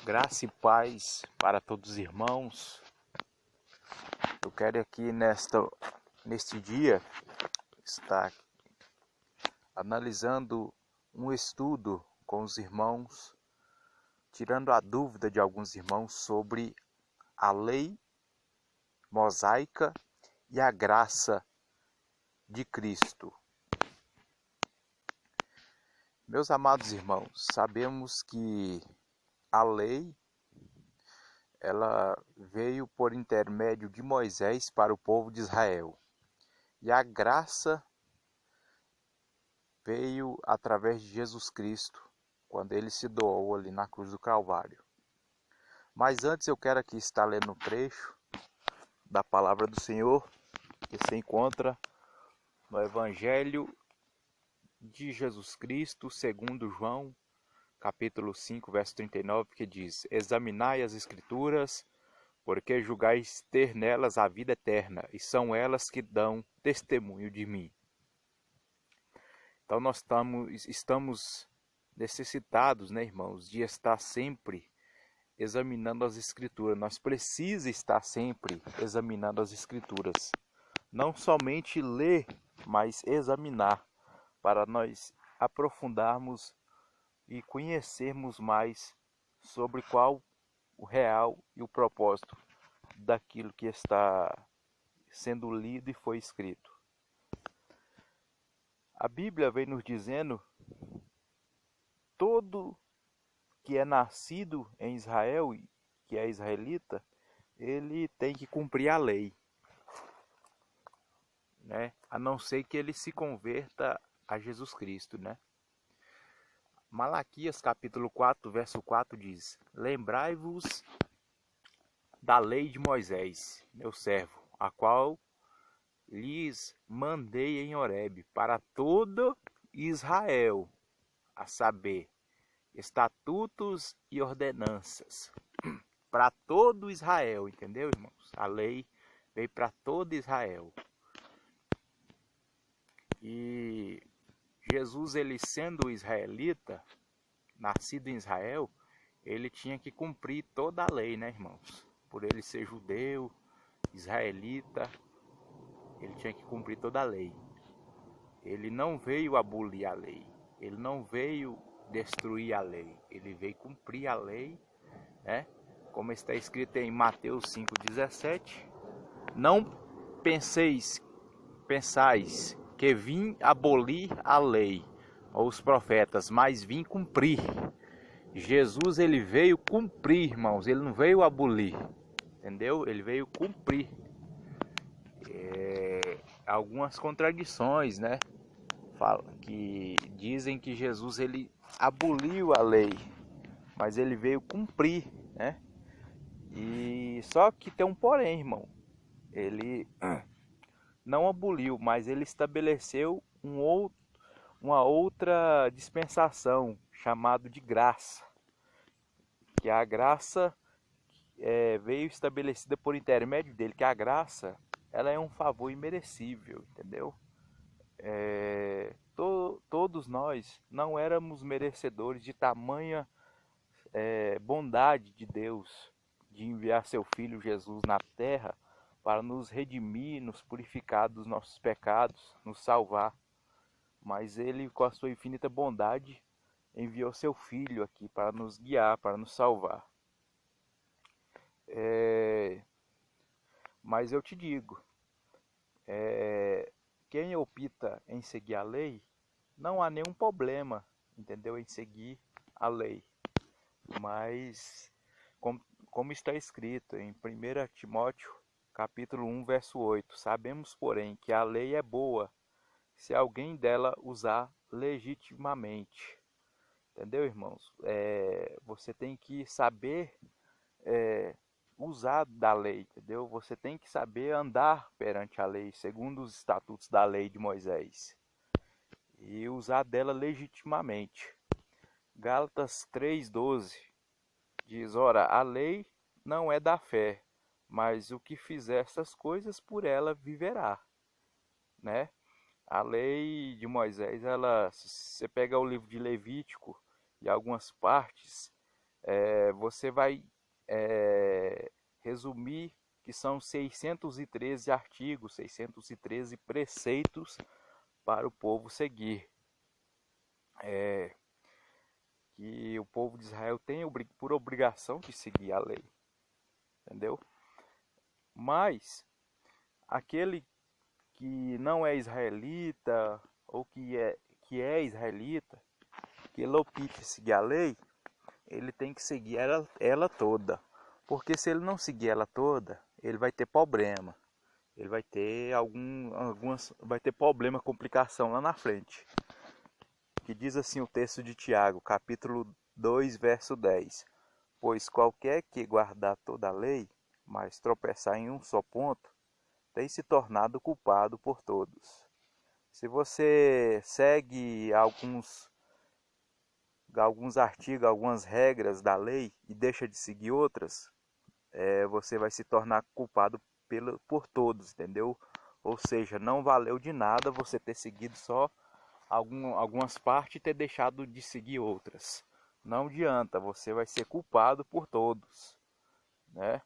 Graça e paz para todos os irmãos. Eu quero aqui neste dia estar analisando um estudo com os irmãos, tirando a dúvida de alguns irmãos sobre a lei mosaica e a graça de Cristo. Meus amados irmãos, sabemos que a lei ela veio por intermédio de Moisés para o povo de Israel. E a graça veio através de Jesus Cristo, quando ele se doou ali na cruz do Calvário. Mas antes eu quero aqui estar lendo um trecho da palavra do Senhor, que se encontra no Evangelho de Jesus Cristo, segundo João, capítulo 5, verso 39, que diz: Examinai as Escrituras, porque julgais ter nelas a vida eterna, e são elas que dão testemunho de mim. Então nós estamos necessitados, né, irmãos, de estar sempre examinando as Escrituras. Nós precisamos estar sempre examinando as Escrituras. Não somente ler, mas examinar, para nós aprofundarmos e conhecermos mais sobre qual o real e o propósito daquilo que está sendo lido e foi escrito. A Bíblia vem nos dizendo: todo que é nascido em Israel, que é israelita, ele tem que cumprir a lei, né? A não ser que ele se converta a Jesus Cristo, né? Malaquias capítulo 4, verso 4 diz: Lembrai-vos da lei de Moisés, meu servo, a qual lhes mandei em Horebe para todo Israel, a saber, estatutos e ordenanças para todo Israel, entendeu, irmãos? A lei veio para todo Israel. E Jesus, ele sendo israelita, nascido em Israel, ele tinha que cumprir toda a lei, né, irmãos? Por ele ser judeu, israelita, ele tinha que cumprir toda a lei. Ele não veio abolir a lei, ele não veio destruir a lei, ele veio cumprir a lei, né? Como está escrito em Mateus 5,17, não pensais que vim abolir a lei ou os profetas, mas vim cumprir. Jesus, ele veio cumprir, irmãos, ele não veio abolir, entendeu? Ele veio cumprir. Algumas contradições, né? Que dizem que Jesus, ele aboliu a lei, mas ele veio cumprir, né? E só que tem um porém, irmão. Ele não aboliu, mas ele estabeleceu uma outra dispensação, chamado de graça. Que a graça veio estabelecida por intermédio dele, que a graça ela é um favor imerecível, entendeu? Todos nós não éramos merecedores de tamanha bondade de Deus, de enviar seu Filho Jesus na terra para nos redimir, nos purificar dos nossos pecados, nos salvar. Mas ele, com a sua infinita bondade, enviou seu Filho aqui para nos guiar, para nos salvar. Mas eu te digo, quem opta em seguir a lei, não há nenhum problema, entendeu, em seguir a lei. Mas, como está escrito em 1 Timóteo, capítulo 1, verso 8, sabemos, porém, que a lei é boa, se alguém dela usar legitimamente. Entendeu, irmãos? Você tem que saber usar da lei, entendeu? Você tem que saber andar perante a lei, segundo os estatutos da lei de Moisés, e usar dela legitimamente. Gálatas 3,12 diz: Ora, a lei não é da fé, mas o que fizer essas coisas, por ela viverá, né? A lei de Moisés, se você pega o livro de Levítico e algumas partes, você vai resumir que são 613 artigos, 613 preceitos para o povo seguir. Que o povo de Israel tem por obrigação de seguir a lei, entendeu? Mas aquele que não é israelita ou que é israelita, que ele opte em seguir a lei, ele tem que seguir ela toda. Porque se ele não seguir ela toda, ele vai ter problema. Ele vai ter vai ter problema, complicação lá na frente. Que diz assim o texto de Tiago, capítulo 2, verso 10. Pois qualquer que guardar toda a lei, mas tropeçar em um só ponto, tem se tornado culpado por todos. Se você segue alguns artigos, algumas regras da lei e deixa de seguir outras, você vai se tornar culpado por todos, entendeu? Ou seja, não valeu de nada você ter seguido só algumas partes e ter deixado de seguir outras. Não adianta, você vai ser culpado por todos, né?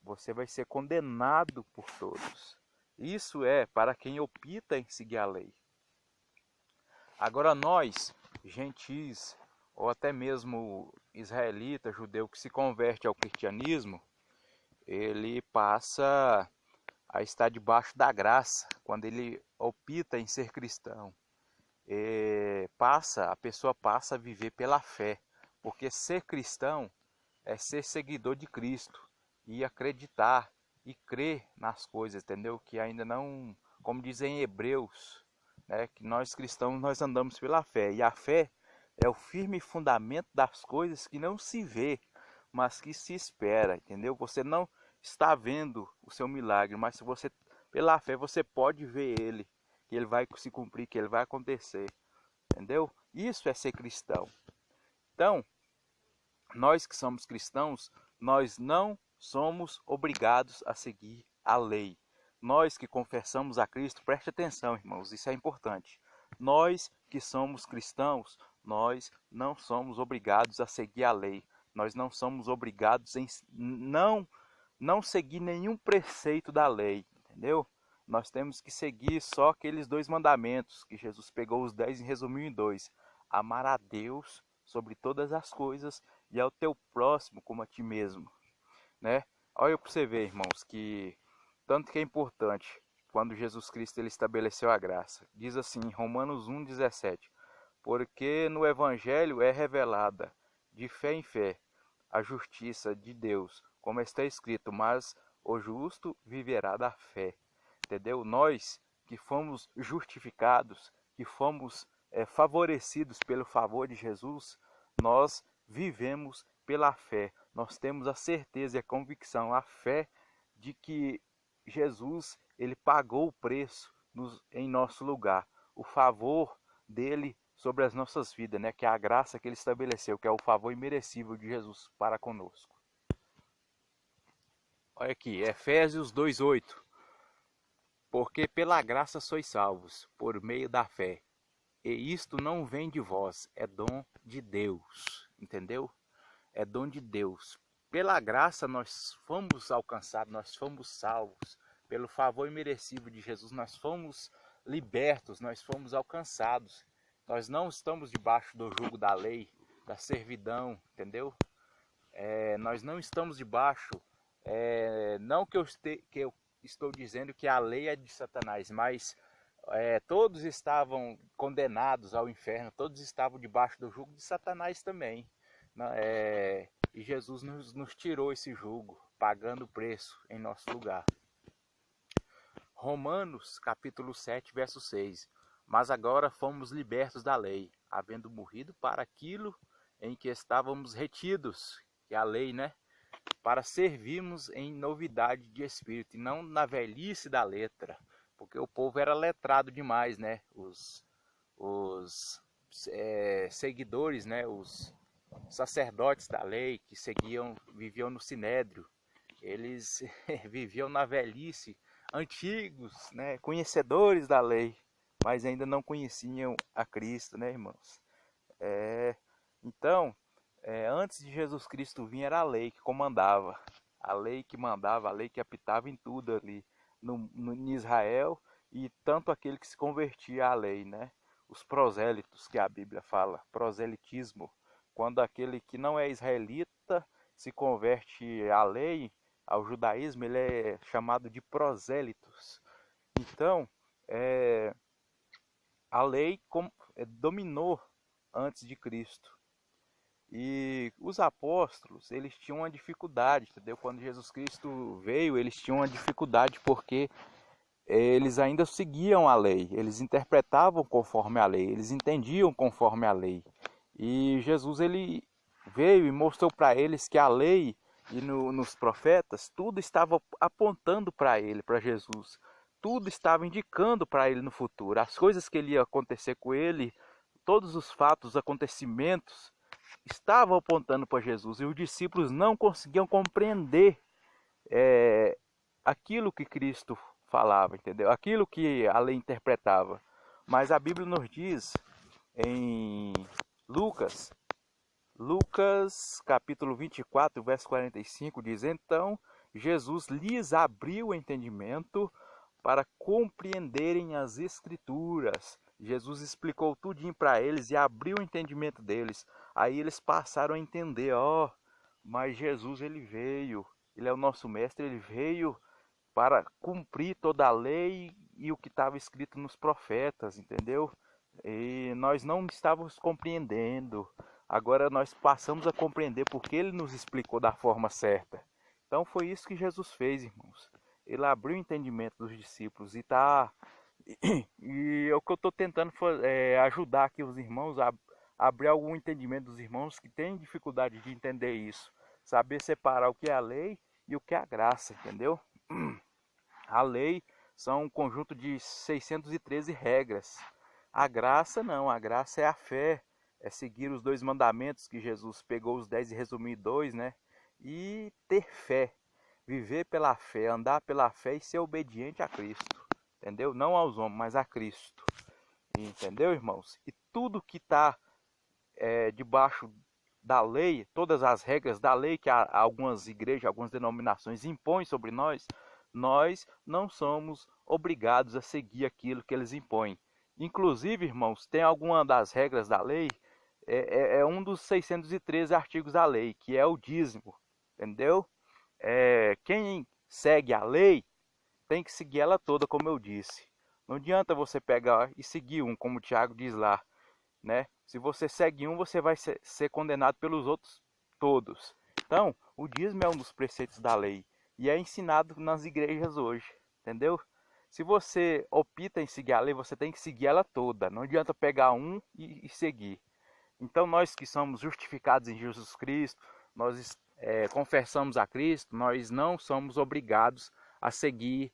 Você vai ser condenado por todos. Isso é para quem opta em seguir a lei. Agora nós, gentis, ou até mesmo israelita, judeu que se converte ao cristianismo, ele passa a estar debaixo da graça quando ele opta em ser cristão. A pessoa passa a viver pela fé, porque ser cristão é ser seguidor de Cristo e acreditar e crer nas coisas, entendeu? Que ainda não, como dizem em Hebreus, né, que nós cristãos nós andamos pela fé, e a fé é o firme fundamento das coisas que não se vê, mas que se espera, entendeu? Você não está vendo o seu milagre, mas se você pela fé você pode ver ele, que ele vai se cumprir, que ele vai acontecer, entendeu? Isso é ser cristão. Então, nós que somos cristãos, nós não somos obrigados a seguir a lei. Nós que confessamos a Cristo, preste atenção, irmãos, isso é importante. Nós que somos cristãos, nós não somos obrigados a seguir a lei. Nós não somos obrigados em não seguir nenhum preceito da lei, entendeu? Nós temos que seguir só aqueles 2 mandamentos, que Jesus pegou os 10 e resumiu em 2. Amar a Deus sobre todas as coisas e ao teu próximo como a ti mesmo, né? Olha para você ver, irmãos, que tanto que é importante quando Jesus Cristo ele estabeleceu a graça. Diz assim em Romanos 1,17: porque no Evangelho é revelada, de fé em fé, a justiça de Deus, como está escrito, mas o justo viverá da fé. Entendeu? Nós que fomos justificados, que fomos favorecidos pelo favor de Jesus, nós vivemos pela fé. Nós temos a certeza e a convicção, a fé de que Jesus ele pagou o preço em nosso lugar. O favor dele sobre as nossas vidas, né? Que é a graça que ele estabeleceu, que é o favor imerecível de Jesus para conosco. Olha aqui, Efésios 2:8. Porque pela graça sois salvos, por meio da fé. E isto não vem de vós, é dom de Deus. Entendeu? É dom de Deus. Pela graça nós fomos alcançados, nós fomos salvos. Pelo favor imerecido de Jesus, nós fomos libertos, nós fomos alcançados. Nós não estamos debaixo do jugo da lei, da servidão, entendeu? Nós não estamos debaixo, não que eu estou dizendo que a lei é de Satanás, mas todos estavam condenados ao inferno, todos estavam debaixo do jugo de Satanás também. E Jesus nos tirou esse jugo, pagando o preço em nosso lugar. Romanos capítulo 7, verso 6. Mas agora fomos libertos da lei, havendo morrido para aquilo em que estávamos retidos, que é a lei, né? Para servirmos em novidade de espírito, e não na velhice da letra, porque o povo era letrado demais, né? Os seguidores, né? Os sacerdotes da lei que viviam no sinédrio, eles viviam na velhice, antigos, né? Conhecedores da lei, mas ainda não conheciam a Cristo, né, irmãos? Então, Antes de Jesus Cristo vir, era a lei que comandava. A lei que mandava, a lei que apitava em tudo ali em Israel, e tanto aquele que se convertia à lei, né? Os prosélitos que a Bíblia fala, proselitismo, quando aquele que não é israelita se converte à lei, ao judaísmo, ele é chamado de prosélitos. Então, a lei dominou antes de Cristo. E os apóstolos, eles tinham uma dificuldade, entendeu? Quando Jesus Cristo veio, eles tinham uma dificuldade porque eles ainda seguiam a lei, eles interpretavam conforme a lei, eles entendiam conforme a lei. E Jesus, ele veio e mostrou para eles que a lei e nos profetas, tudo estava apontando para ele, para Jesus. Tudo estava indicando para ele no futuro. As coisas que ele ia acontecer com ele, todos os fatos, os acontecimentos, estavam apontando para Jesus. E os discípulos não conseguiam compreender aquilo que Cristo falava, entendeu? Aquilo que a lei interpretava. Mas a Bíblia nos diz em Lucas capítulo 24, verso 45, diz: Então Jesus lhes abriu o entendimento para compreenderem as Escrituras. Jesus explicou tudinho para eles e abriu o entendimento deles. Aí eles passaram a entender, mas Jesus, ele veio, ele é o nosso mestre, ele veio para cumprir toda a lei e o que estava escrito nos profetas, entendeu? E nós não estávamos compreendendo. Agora nós passamos a compreender porque ele nos explicou da forma certa. Então foi isso que Jesus fez, irmãos. Ele abriu o entendimento dos discípulos e é o que eu estou tentando ajudar aqui os irmãos a abrir algum entendimento dos irmãos que têm dificuldade de entender isso. Saber separar o que é a lei e o que é a graça, entendeu? A lei são um conjunto de 613 regras. A graça não, a graça é a fé, é seguir os 2 mandamentos que Jesus pegou os 10 e resumiu em 2, né? E ter fé, viver pela fé, andar pela fé e ser obediente a Cristo, entendeu? Não aos homens, mas a Cristo, entendeu, irmãos? E tudo que está debaixo da lei, todas as regras da lei que algumas igrejas, algumas denominações impõem sobre nós, nós não somos obrigados a seguir aquilo que eles impõem. Inclusive, irmãos, tem alguma das regras da lei, um dos 613 artigos da lei, que é o dízimo, entendeu? Quem segue a lei tem que seguir ela toda, como eu disse. Não adianta você pegar e seguir como o Tiago diz lá, né? Se você segue você vai ser condenado pelos outros todos. Então, o dízimo é um dos preceitos da lei e é ensinado nas igrejas hoje, entendeu? Se você opta em seguir a lei, você tem que seguir ela toda. Não adianta pegar e seguir. Então, nós que somos justificados em Jesus Cristo, nós confessamos a Cristo, nós não somos obrigados a seguir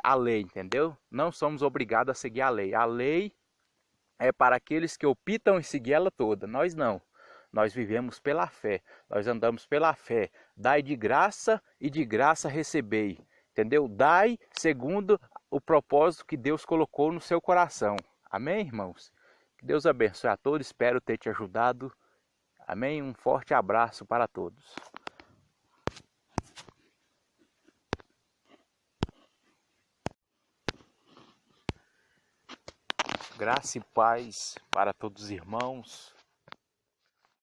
a lei, entendeu? Não somos obrigados a seguir a lei. A lei é para aqueles que optam em seguir ela toda. Nós não. Nós vivemos pela fé. Nós andamos pela fé. Dai de graça e de graça recebei. Entendeu? Dai segundo o propósito que Deus colocou no seu coração. Amém, irmãos? Que Deus abençoe a todos. Espero ter te ajudado. Amém? Um forte abraço para todos. Graça e paz para todos os irmãos.